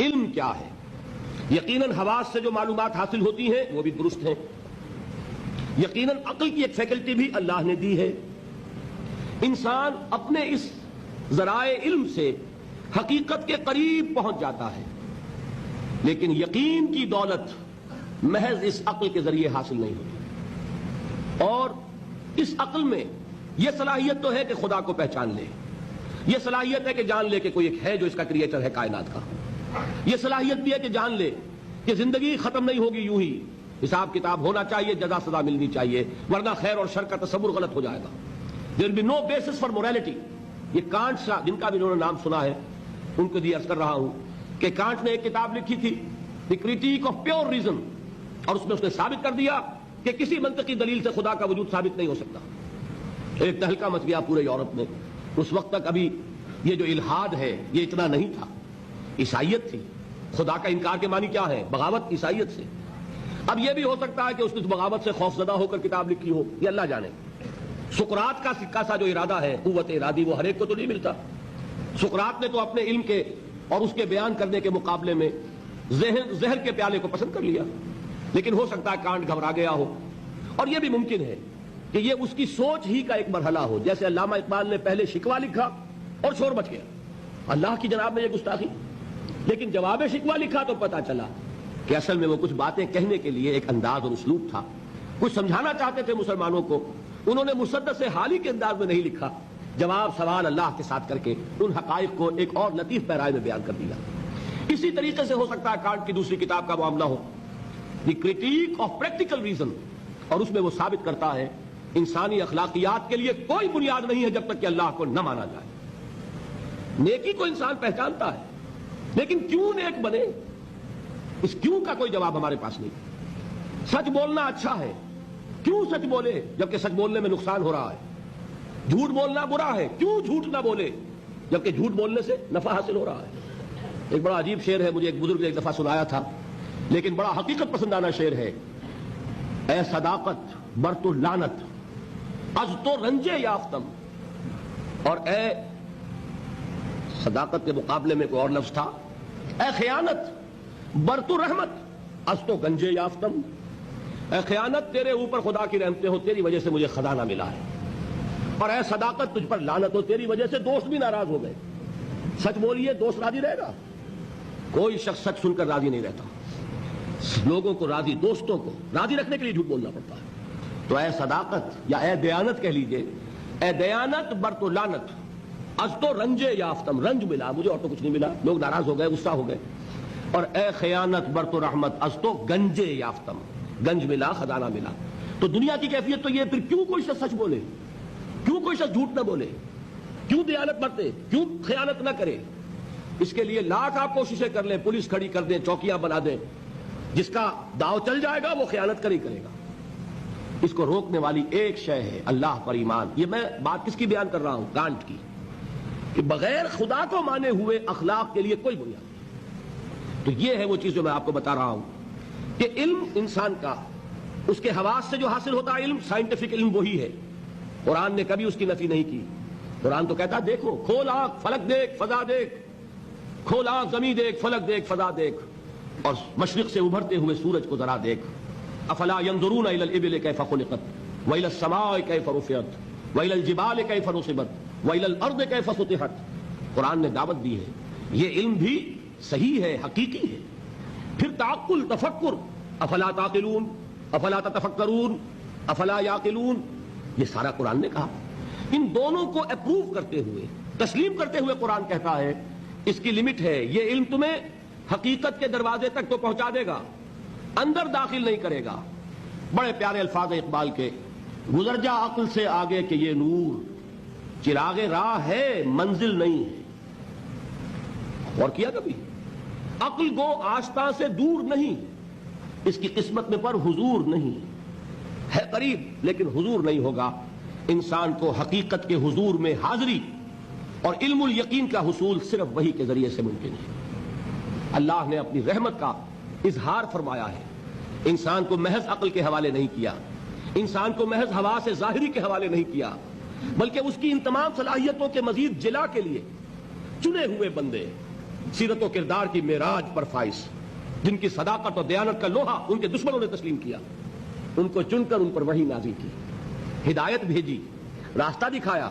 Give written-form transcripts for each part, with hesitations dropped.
علم کیا ہے؟ یقیناً حواس سے جو معلومات حاصل ہوتی ہیں وہ بھی درست ہیں، یقیناً عقل کی ایک فیکلٹی بھی اللہ نے دی ہے. انسان اپنے اس ذرائع علم سے حقیقت کے قریب پہنچ جاتا ہے، لیکن یقین کی دولت محض اس عقل کے ذریعے حاصل نہیں ہوتی. اور اس عقل میں یہ صلاحیت تو ہے کہ خدا کو پہچان لے، یہ صلاحیت ہے کہ جان لے کہ کوئی ایک ہے جو اس کا کریٹر ہے کائنات کا، یہ صلاحیت بھی ہے کہ جان لے کہ زندگی ختم نہیں ہوگی یوں ہی، حساب کتاب ہونا چاہیے، جزا سزا ملنی چاہیے، ورنہ خیر اور شر کا تصور غلط ہو جائے گا. There will be no basis for morality. یہ کانٹ جن کا بھی انہوں نے نام سنا ہے ان کو عرض کر رہا ہوں کہ کانٹ نے ایک کتاب لکھی تھی دی کریٹیک آف پیور ریزن، اور اس میں اس نے ثابت کر دیا کہ کسی منطقی دلیل سے خدا کا وجود ثابت نہیں ہو سکتا. ایک تہلکہ مچ گیا پورے یورپ میں. اس وقت تک ابھی یہ جو الحاد ہے یہ اتنا نہیں تھا، عیسائیت تھی. خدا کا انکار کے معنی کیا ہے؟ بغاوت عیسائیت سے. اب یہ بھی ہو سکتا ہے کہ اس نے بغاوت سے خوف زدہ ہو کر کتاب لکھی ہو، یہ اللہ جانے. سقراط کا سکہ سا جو ارادہ ہے، قوت ارادی، وہ ہر ایک کو تو نہیں ملتا. سقراط نے تو اپنے علم کے اور اس کے بیان کرنے کے مقابلے میں زہر کے پیالے کو پسند کر لیا. لیکن ہو سکتا ہے کانٹ گھبرا گیا ہو، اور یہ بھی ممکن ہے کہ یہ اس کی سوچ ہی کا ایک مرحلہ ہو. جیسے علامہ اقبال نے پہلے شکوہ لکھا اور شور مچ گیا، اللہ کی جناب میں یہ گستاخی، لیکن جواب شکوہ لکھا تو پتا چلا کہ اصل میں وہ کچھ باتیں کہنے کے لیے ایک انداز اور اسلوب تھا، کچھ سمجھانا چاہتے تھے مسلمانوں کو. انہوں نے مسدس حالی کے انداز میں نہیں لکھا، جواب سوال اللہ کے ساتھ کر کے ان حقائق کو ایک اور لطیف پیرائے میں بیان کر دیا. اسی طریقے سے ہو سکتا ہے کانٹ کی دوسری کتاب کا معاملہ ہو، دی کریٹیک آف پریکٹیکل ریزن، اور اس میں وہ ثابت کرتا ہے انسانی اخلاقیات کے لیے کوئی بنیاد نہیں ہے جب تک کہ اللہ کو نہ مانا جائے. نیکی کو انسان پہچانتا ہے، لیکن کیوں نیک بنے، اس کیوں کا کوئی جواب ہمارے پاس نہیں. سچ بولنا اچھا ہے، کیوں سچ بولے جبکہ سچ بولنے میں نقصان ہو رہا ہے. جھوٹ بولنا برا ہے، کیوں جھوٹ نہ بولے جبکہ جھوٹ بولنے سے نفع حاصل ہو رہا ہے. ایک بڑا عجیب شعر ہے، مجھے ایک بزرگ نے ایک دفعہ سنایا تھا، لیکن بڑا حقیقت پسندانہ شعر ہے. اے صداقت بر تو لعنت از تو رنجے یافتم، اور اے صداقت کے مقابلے میں کوئی اور لفظ تھا، اے خیانت بر تو رحمت از تو گنجے یافتم. اے خیانت تیرے اوپر خدا کی رحمتیں ہو، تیری وجہ سے مجھے خزانہ ملا ہے. اور اے صداقت تجھ پر لعنت ہو، تیری وجہ سے دوست بھی ناراض ہو گئے. سچ بولیے، دوست راضی رہے گا؟ کوئی شخص سچ سن کر راضی نہیں رہتا. لوگوں کو راضی، دوستوں کو راضی رکھنے کے لیے جھوٹ بولنا پڑتا ہے. تو اے صداقت یا اے دیانت کہہ لیجئے، اے دیانت بر تو لعنت از تو رنجے یافتم، رنج ملا مجھے اور تو کچھ نہیں ملا، لوگ ناراض ہو گئے، غصہ ہو گئے. اور اے خیانت بر تو رحمت از تو گنجے یافتم، گنج ملا، خزانہ ملا. تو دنیا کی کیفیت تو یہ، پھر کیوں کوئی شخص سچ بولے، کیوں کوئی شخص جھوٹ نہ بولے، کیوں دیانت برتے، کیوں خیانت نہ کرے. اس کے لیے لاکھ آپ کوششیں کر لیں، پولیس کھڑی کر دیں، چوکیاں بنا دیں، جس کا داؤ چل جائے گا وہ خیانت کر ہی کرے گا. اس کو روکنے والی ایک شے ہے اللہ پر ایمان. یہ میں بات کس کی بیان کر رہا ہوں؟ کانٹ کی، کہ بغیر خدا کو مانے ہوئے اخلاق کے لیے کوئی بنیاد نہیں. تو یہ ہے وہ چیز جو میں آپ کو بتا رہا ہوں کہ علم انسان کا، اس کے حواس سے جو حاصل ہوتا ہے علم، سائنٹیفک علم وہی ہے. قرآن نے کبھی اس کی نفی نہیں کی. قرآن تو کہتا دیکھو، کھول آنکھ فلک دیکھ فضا دیکھ، کھول آنکھ زمین دیکھ فلک دیکھ فضا دیکھ، اور مشرق سے ابھرتے ہوئے سورج کو ذرا دیکھ. افلا ينظرون الى الابل كيف خلقت والى السماء كيف رفعت والى الجبال كيف نصبت والى الارض كيف سطحت. قرآن نے دعوت دی ہے، یہ علم بھی صحیح ہے، حقیقی ہے. پھر تعقل، تفکر، افلا تعقلون افلا تتفکرون افلا یعقلون، یہ سارا قرآن نے کہا. ان دونوں کو اپروو کرتے ہوئے، تسلیم کرتے ہوئے قرآن کہتا ہے اس کی لمٹ ہے، یہ علم تمہیں حقیقت کے دروازے تک تو پہنچا دے گا، اندر داخل نہیں کرے گا. بڑے پیارے الفاظ اقبال کے، گزر جا عقل سے آگے کہ یہ نور چراغ راہ ہے منزل نہیں ہے. اور کیا کبھی؟ عقل گو آستاں سے دور نہیں، اس کی قسمت میں پر حضور نہیں ہے، قریب لیکن حضور نہیں ہوگا. انسان کو حقیقت کے حضور میں حاضری اور علم الیقین کا حصول صرف وحی کے ذریعے سے ممکن ہے. اللہ نے اپنی رحمت کا اظہار فرمایا ہے، انسان کو محض عقل کے حوالے نہیں کیا، انسان کو محض حواس ظاہری کے حوالے نہیں کیا، بلکہ اس کی ان تمام صلاحیتوں کے مزید جلا کے لیے چنے ہوئے بندے، سیرت و کردار کی معراج پر فائز، جن کی صداقت اور دیانت کا لوہا ان کے دشمنوں نے تسلیم کیا، ان کو چن کر ان پر وحی نازل کی، ہدایت بھیجی، راستہ دکھایا،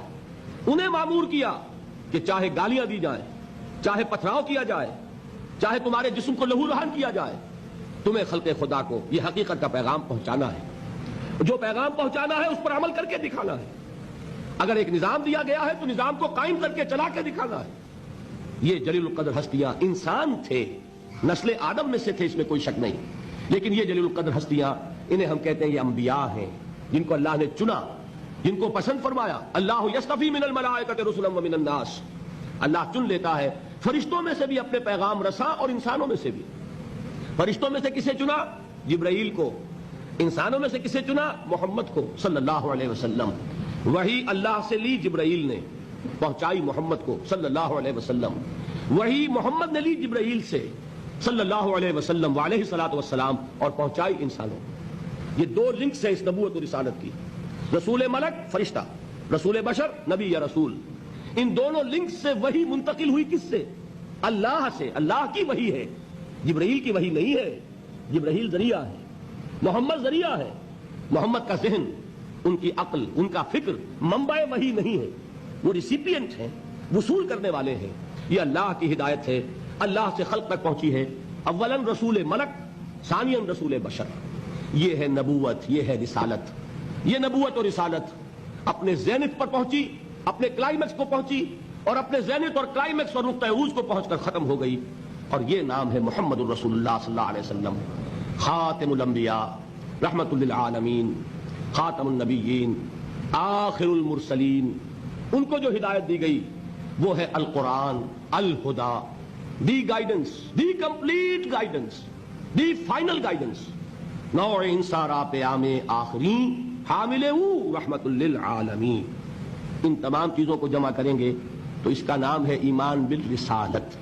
انہیں مامور کیا کہ چاہے گالیاں دی جائیں، چاہے پتھراؤ کیا جائے، چاہے تمہارے جسم کو لہو لہان کیا جائے، تمہیں خلق خدا کو یہ حقیقت کا پیغام پہنچانا ہے، جو پیغام پہنچانا ہے اس پر عمل کر کے دکھانا ہے۔ اگر ایک نظام دیا گیا ہے تو نظام کو قائم کر کے چلا کے دکھانا ہے۔ یہ جلیل القدر ہستیاں انسان تھے، نسل آدم میں سے تھے، اس میں کوئی شک نہیں، لیکن یہ جلیل القدر ہستیاں، انہیں ہم کہتے ہیں یہ انبیاء ہیں، جن کو اللہ نے چنا، جن کو پسند فرمایا۔ اللہ یصطفی من الملائکۃ رسلا ومن الناس، اللہ چن لیتا ہے فرشتوں میں سے بھی اپنے پیغام رساں اور انسانوں میں سے بھی۔ فرشتوں میں سے کسے چنا؟ جبرائیل کو۔ انسانوں میں سے کسے چنا؟ محمد کو صلی اللہ علیہ وسلم۔ وہی اللہ سے لی جبرائیل نے، پہنچائی محمد کو صلی اللہ علیہ وسلم۔ وہی محمد نے لی جبرائیل سے صلی اللہ علیہ وسلم وعلیہ الصلوۃ والسلام، اور پہنچائی انسانوں کو۔ یہ دو لنکس ہیں اس نبوت اور رسالت کی، رسول ملک فرشتہ، رسول بشر نبی یا رسول۔ ان دونوں لنکس سے وحی منتقل ہوئی کس سے؟ اللہ سے۔ اللہ کی وحی ہے، جبرائیل کی وحی نہیں ہے۔ جبرائیل ذریعہ ہے، محمد ذریعہ ہے۔ محمد کا ذہن، ان کی عقل، ان کا فکر منبع وحی نہیں ہے، وہ ریسیپینٹ ہیں، وصول کرنے والے ہیں۔ یہ اللہ کی ہدایت ہے، اللہ سے خلق تک پہنچی ہے۔ اولاً رسول ملک، ثانیاً رسول بشر۔ یہ ہے نبوت، یہ ہے رسالت۔ یہ نبوت اور رسالت اپنے زینت پر پہنچی، اپنے کلائمیکس کو پہنچی، اور اپنے زینت اور کلائمیکس اور نقطہ عروج کو پہنچ کر ختم ہو گئی، اور یہ نام ہے محمد الرسول اللہ صلی اللہ علیہ وسلم، خاتم الانبیاء، رحمت للعالمین، خاتم النبیین، آخر المرسلین۔ ان کو جو ہدایت دی گئی وہ ہے القرآن، الہدا، the guidance, the complete guidance, the final guidance, نوع انصارا پیام آخری حامل رحمت للعالمین۔ ان تمام چیزوں کو جمع کریں گے تو اس کا نام ہے ایمان بالرسالت۔